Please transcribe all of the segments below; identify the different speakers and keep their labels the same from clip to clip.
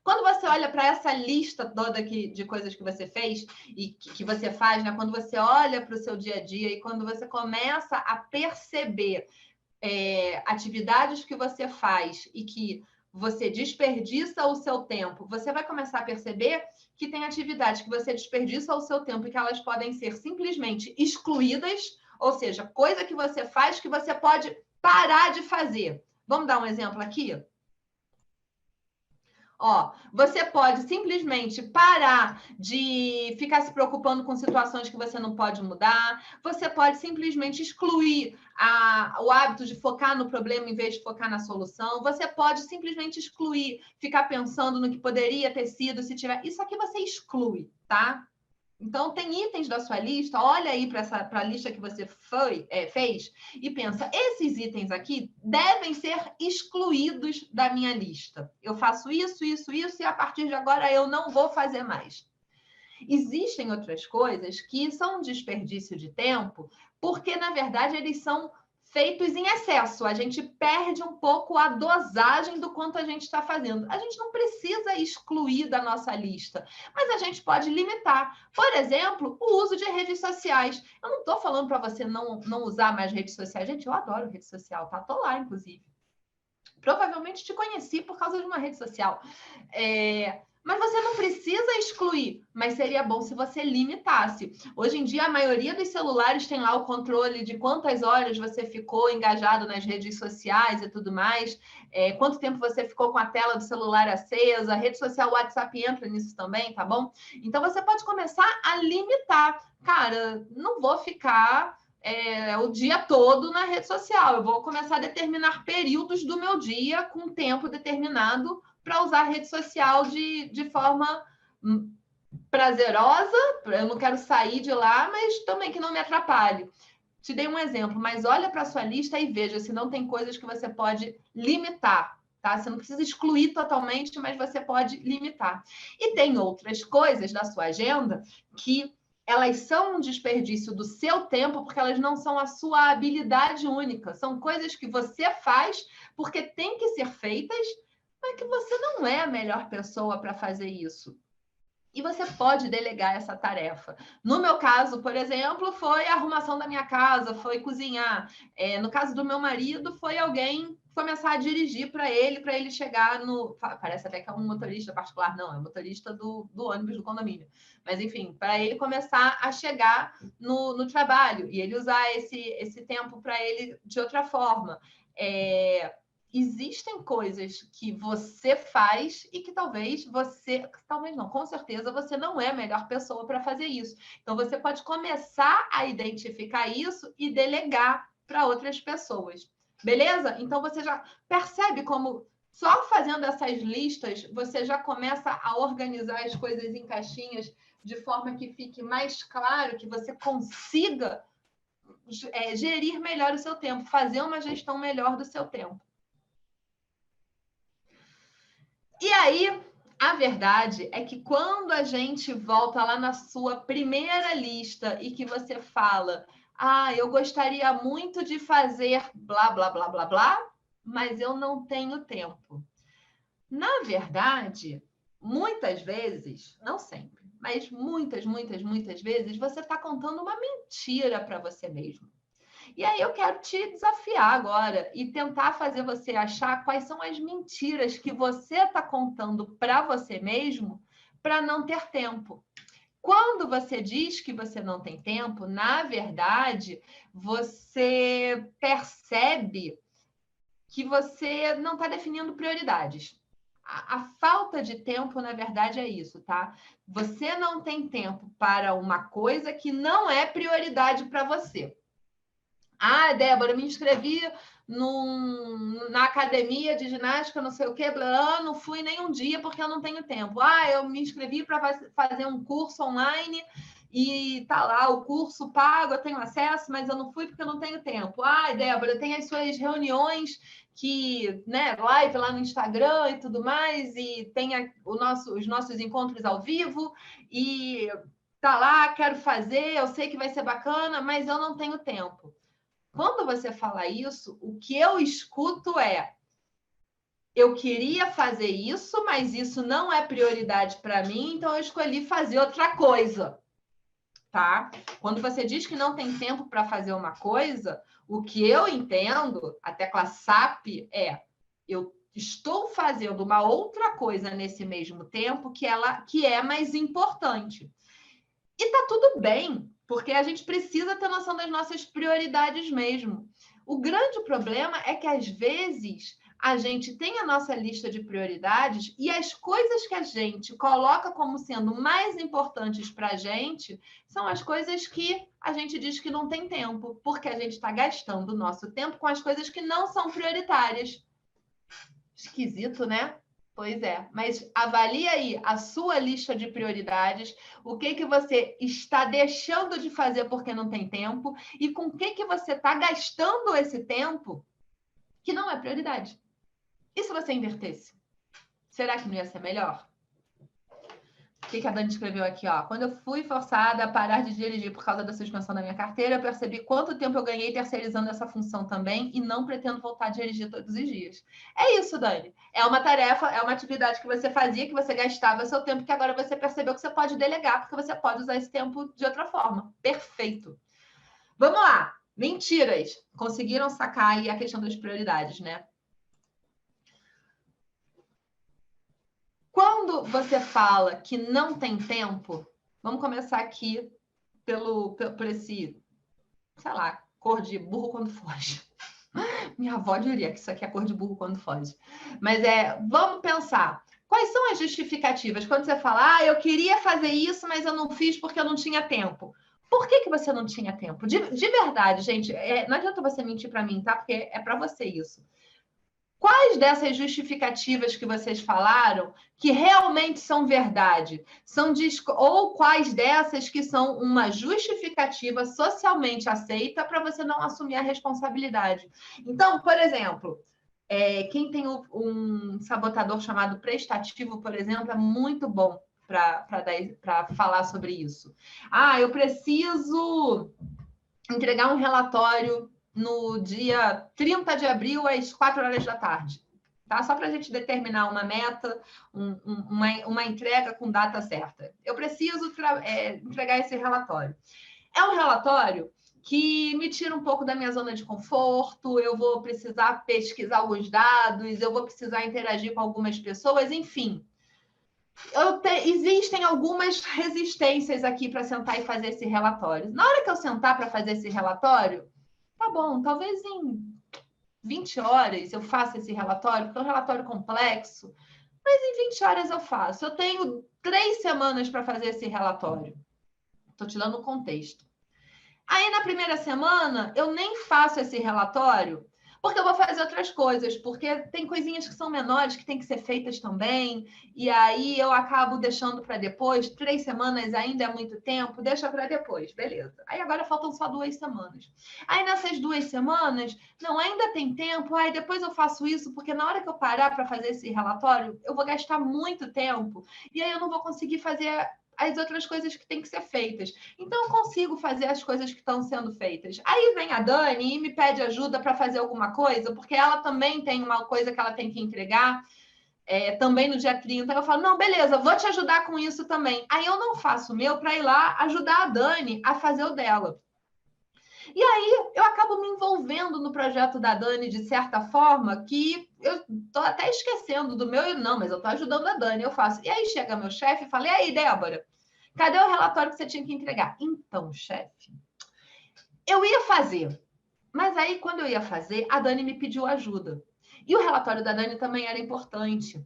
Speaker 1: Quando você olha para essa lista toda de coisas que você fez e que você faz, né? Quando você olha para o seu dia a dia e quando você começa a perceber atividades que você faz e que você desperdiça o seu tempo, você vai começar a perceber que tem atividades que você desperdiça o seu tempo e que elas podem ser simplesmente excluídas, ou seja, coisa que você faz que você pode parar de fazer. Vamos dar um exemplo aqui? Ó, você pode simplesmente parar de ficar se preocupando com situações que você não pode mudar. Você pode simplesmente excluir o hábito de focar no problema em vez de focar na solução. Você pode simplesmente excluir, ficar pensando no que poderia ter sido se tiver. Isso aqui você exclui, tá? Então, tem itens da sua lista, olha aí para a lista que você fez e pensa, esses itens aqui devem ser excluídos da minha lista. Eu faço isso, isso, isso, e a partir de agora eu não vou fazer mais. Existem outras coisas que são um desperdício de tempo, porque, na verdade, eles são feitos em excesso. A gente perde um pouco a dosagem do quanto a gente está fazendo. A gente não precisa excluir da nossa lista, mas a gente pode limitar. Por exemplo, o uso de redes sociais. Eu não estou falando para você não usar mais redes sociais. Gente, eu adoro rede social, tá? Tô lá, inclusive. Provavelmente te conheci por causa de uma rede social. Mas você não precisa excluir, mas seria bom se você limitasse. Hoje em dia, a maioria dos celulares tem lá o controle de quantas horas você ficou engajado nas redes sociais e tudo mais, quanto tempo você ficou com a tela do celular acesa, a rede social WhatsApp entra nisso também, tá bom? Então, você pode começar a limitar. Cara, não vou ficar o dia todo na rede social. Eu vou começar a determinar períodos do meu dia com tempo determinado para usar a rede social de forma prazerosa. Eu não quero sair de lá, mas também que não me atrapalhe. Te dei um exemplo, mas olha para a sua lista e veja se não tem coisas que você pode limitar. Tá? Você não precisa excluir totalmente, mas você pode limitar. E tem outras coisas da sua agenda que elas são um desperdício do seu tempo, porque elas não são a sua habilidade única. São coisas que você faz porque tem que ser feitas, mas que você não é a melhor pessoa para fazer isso. E você pode delegar essa tarefa. No meu caso, por exemplo, foi a arrumação da minha casa, foi cozinhar. No caso do meu marido, foi alguém começar a dirigir para ele chegar no... Parece até que é um motorista particular. Não, é um motorista do ônibus do condomínio. Mas, enfim, para ele começar a chegar no trabalho e ele usar esse tempo para ele de outra forma. Existem coisas que você faz e que talvez não, com certeza você não é a melhor pessoa para fazer isso. Então, você pode começar a identificar isso e delegar para outras pessoas. Beleza? Então, você já percebe como só fazendo essas listas, você já começa a organizar as coisas em caixinhas de forma que fique mais claro, que você consiga gerir melhor o seu tempo, fazer uma gestão melhor do seu tempo. E aí, a verdade é que quando a gente volta lá na sua primeira lista e que você fala, eu gostaria muito de fazer blá, blá, blá, blá, blá, mas eu não tenho tempo. Na verdade, muitas vezes, não sempre, mas muitas, muitas, muitas vezes, você está contando uma mentira para você mesmo. E aí eu quero te desafiar agora e tentar fazer você achar quais são as mentiras que você está contando para você mesmo para não ter tempo. Quando você diz que você não tem tempo, na verdade, você percebe que você não está definindo prioridades. A falta de tempo, na verdade, é isso, tá? Você não tem tempo para uma coisa que não é prioridade para você. Débora, me inscrevi na academia de ginástica, não sei o quê, não fui nem um dia porque eu não tenho tempo. Eu me inscrevi para fazer um curso online e tá lá o curso pago, eu tenho acesso, mas eu não fui porque eu não tenho tempo. Débora, tem as suas reuniões live lá no Instagram e tudo mais, e tem os nossos encontros ao vivo, e tá lá, quero fazer, eu sei que vai ser bacana, mas eu não tenho tempo. Quando você fala isso, o que eu escuto é: eu queria fazer isso, mas isso não é prioridade para mim, então eu escolhi fazer outra coisa, tá? Quando você diz que não tem tempo para fazer uma coisa, o que eu entendo, a tecla SAP é: eu estou fazendo uma outra coisa nesse mesmo tempo que é mais importante. E tá tudo bem, porque a gente precisa ter noção das nossas prioridades mesmo. O grande problema é que, às vezes, a gente tem a nossa lista de prioridades e as coisas que a gente coloca como sendo mais importantes para a gente são as coisas que a gente diz que não tem tempo, porque a gente está gastando o nosso tempo com as coisas que não são prioritárias. Esquisito, né? Pois é, mas avalie aí a sua lista de prioridades, o que você está deixando de fazer porque não tem tempo e com o que você está gastando esse tempo que não é prioridade. E se você invertesse? Será que não ia ser melhor? O que a Dani escreveu aqui, ó? Quando eu fui forçada a parar de dirigir por causa da suspensão da minha carteira, eu percebi quanto tempo eu ganhei terceirizando essa função também e não pretendo voltar a dirigir todos os dias. É isso, Dani. É uma tarefa, é uma atividade que você fazia, que você gastava seu tempo, que agora você percebeu que você pode delegar, porque você pode usar esse tempo de outra forma. Perfeito. Vamos lá. Mentiras. Conseguiram sacar aí a questão das prioridades, né? Quando você fala que não tem tempo, vamos começar aqui por esse, sei lá, cor de burro quando foge. Minha avó diria que isso aqui é cor de burro quando foge. Mas vamos pensar. Quais são as justificativas? Quando você fala, eu queria fazer isso, mas eu não fiz porque eu não tinha tempo. Por que você não tinha tempo? De verdade, gente, não adianta você mentir para mim, tá? Porque é para você isso. Quais dessas justificativas que vocês falaram que realmente são verdade? Ou quais dessas que são uma justificativa socialmente aceita para você não assumir a responsabilidade? Então, por exemplo, quem tem um sabotador chamado prestativo, por exemplo, é muito bom para falar sobre isso. Eu preciso entregar um relatório no dia 30 de abril, às 4 horas da tarde. Tá? Só para a gente determinar uma meta, uma entrega com data certa. Eu preciso entregar esse relatório. É um relatório que me tira um pouco da minha zona de conforto, eu vou precisar pesquisar alguns dados, eu vou precisar interagir com algumas pessoas, enfim. Existem algumas resistências aqui para sentar e fazer esse relatório. Na hora que eu sentar para fazer esse relatório, tá bom, talvez em 20 horas eu faça esse relatório, porque é um relatório complexo, mas em 20 horas eu faço. Eu tenho 3 semanas para fazer esse relatório. Estou te dando um contexto. Aí, na primeira semana, eu nem faço esse relatório, porque eu vou fazer outras coisas, porque tem coisinhas que são menores que tem que ser feitas também, e aí eu acabo deixando para depois. 3 semanas ainda é muito tempo, deixa para depois, beleza. Aí agora faltam só 2 semanas. Aí nessas 2 semanas, não, ainda tem tempo, aí depois eu faço isso, porque na hora que eu parar para fazer esse relatório, eu vou gastar muito tempo, e aí eu não vou conseguir fazer as outras coisas que têm que ser feitas. Então, eu consigo fazer as coisas que estão sendo feitas. Aí vem a Dani e me pede ajuda para fazer alguma coisa, porque ela também tem uma coisa que ela tem que entregar, também no dia 30. Eu falo, não, beleza, vou te ajudar com isso também. Aí eu não faço o meu para ir lá ajudar a Dani a fazer o dela. E aí eu acabo me envolvendo no projeto da Dani de certa forma que eu tô até esquecendo do meu, não, mas eu tô ajudando a Dani, eu faço. E aí chega meu chefe e fala, e aí, Débora, cadê o relatório que você tinha que entregar? Então, chefe, eu ia fazer, mas aí quando eu ia fazer, a Dani me pediu ajuda. E o relatório da Dani também era importante.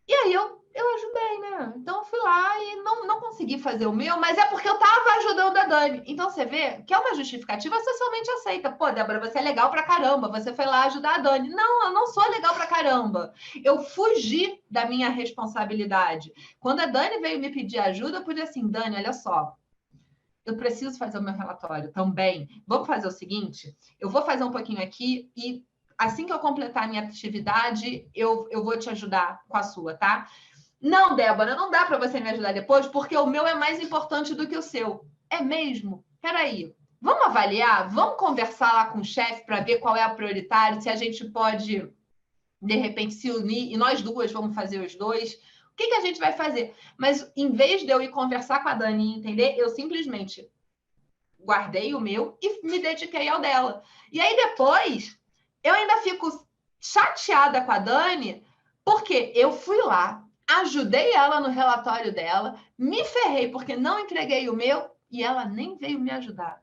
Speaker 1: E aí eu ajudei, né? Então eu fui lá e não consegui fazer o meu, mas é porque eu estava ajudando a Dani. Então você vê que é uma justificativa socialmente aceita. Pô, Débora, você é legal pra caramba, você foi lá ajudar a Dani. Não, eu não sou legal pra caramba. Eu fugi da minha responsabilidade. Quando a Dani veio me pedir ajuda, eu pude assim, Dani, olha só, eu preciso fazer o meu relatório também. Vamos fazer o seguinte, eu vou fazer um pouquinho aqui e assim que eu completar a minha atividade, eu vou te ajudar com a sua, tá? Não, Débora, não dá para você me ajudar depois, porque o meu é mais importante do que o seu. É mesmo? Peraí. Vamos avaliar? Vamos conversar lá com o chefe para ver qual é a prioritária, se a gente pode de repente se unir e nós duas vamos fazer os dois. O que a gente vai fazer? Mas em vez de eu ir conversar com a Dani e entender, eu simplesmente guardei o meu e me dediquei ao dela. E aí depois eu ainda fico chateada com a Dani, porque eu fui lá, ajudei ela no relatório dela, me ferrei porque não entreguei o meu e ela nem veio me ajudar.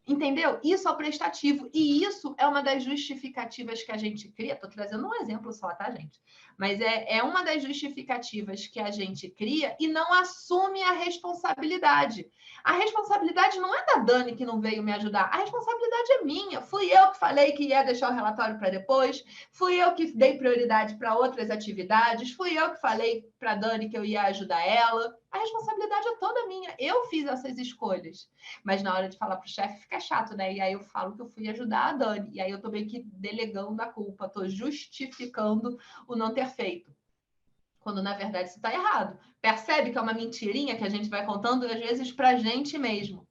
Speaker 1: Entendeu? Isso é o prestativo. E isso é uma das justificativas que a gente cria. Estou trazendo um exemplo só, tá, gente? Mas é uma das justificativas que a gente cria e não assume a responsabilidade. A responsabilidade não é da Dani que não veio me ajudar. A responsabilidade é minha. Fui eu que falei que ia deixar o relatório para depois. Fui eu que dei prioridade para outras atividades. Fui eu que falei para a Dani que eu ia ajudar ela. A responsabilidade é toda minha. Eu fiz essas escolhas. Mas na hora de falar para o chefe fica chato, né? E aí eu falo que eu fui ajudar a Dani. E aí eu tô meio que delegando a culpa, tô justificando o não ter feito. Quando na verdade isso está errado. Percebe que é uma mentirinha que a gente vai contando, às vezes, para a gente mesmo.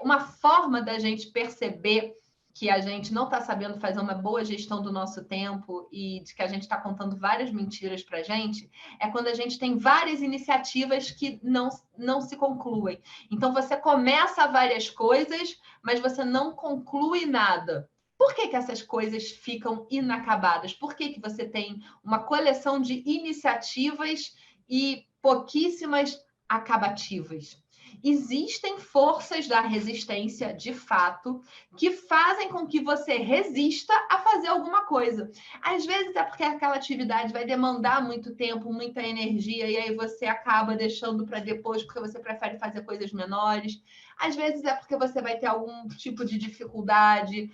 Speaker 1: Uma forma da gente perceber que a gente não está sabendo fazer uma boa gestão do nosso tempo e de que a gente está contando várias mentiras para a gente, é quando a gente tem várias iniciativas que não se concluem. Então, você começa várias coisas, mas você não conclui nada. Por que essas coisas ficam inacabadas? Por que você tem uma coleção de iniciativas e pouquíssimas acabativas? Existem forças da resistência, de fato, que fazem com que você resista a fazer alguma coisa. Às vezes é porque aquela atividade vai demandar muito tempo, muita energia, e aí você acaba deixando para depois, porque você prefere fazer coisas menores. Às vezes é porque você vai ter algum tipo de dificuldade.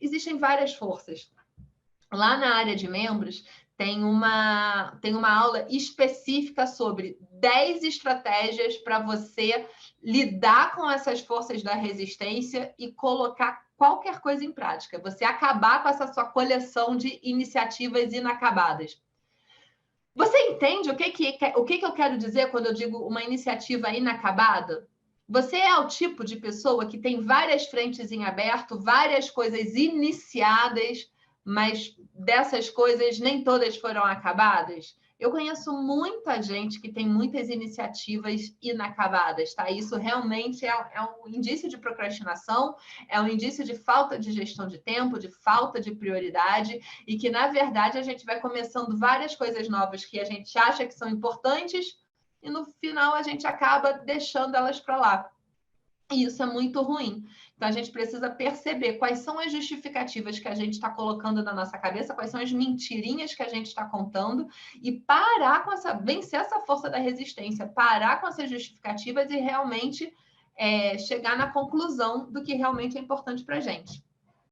Speaker 1: Existem várias forças. Lá na área de membros, tem uma aula específica sobre 10 estratégias para você lidar com essas forças da resistência e colocar qualquer coisa em prática. Você acabar com essa sua coleção de iniciativas inacabadas. Você entende o que eu quero dizer quando eu digo uma iniciativa inacabada? Você é o tipo de pessoa que tem várias frentes em aberto, várias coisas iniciadas, mas dessas coisas nem todas foram acabadas? Eu conheço muita gente que tem muitas iniciativas inacabadas, tá? Isso realmente é um indício de procrastinação, é um indício de falta de gestão de tempo, de falta de prioridade, e que, na verdade, a gente vai começando várias coisas novas que a gente acha que são importantes e, no final, a gente acaba deixando elas para lá. E isso é muito ruim. Então, a gente precisa perceber quais são as justificativas que a gente está colocando na nossa cabeça, quais são as mentirinhas que a gente está contando e parar com vencer essa força da resistência, parar com essas justificativas e realmente chegar na conclusão do que realmente é importante para a gente.